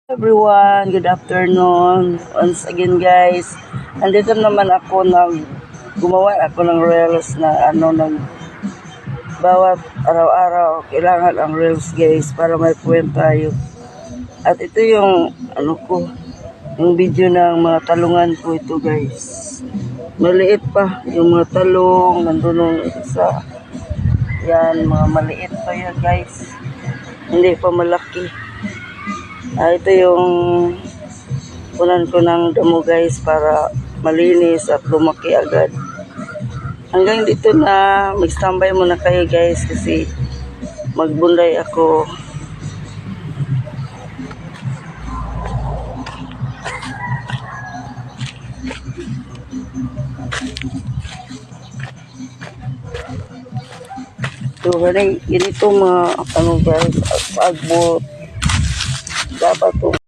Everyone, good afternoon. Once again guys, andito naman ako gumawa ako ng reels na bawat araw-araw kailangan ang reels guys para may point tayo. At ito yung yung video ng mga talungan ko ito guys. Maliit pa yung mga talong, nandun yung isa. Yan, mga maliit pa yan guys. Hindi pa malaki. Ito yung punan ko ng damo guys para malinis at lumaki agad. Hanggang dito na, mag-standby muna kayo guys kasi magbunday ako. So, ganito mga guys, pagbot dapat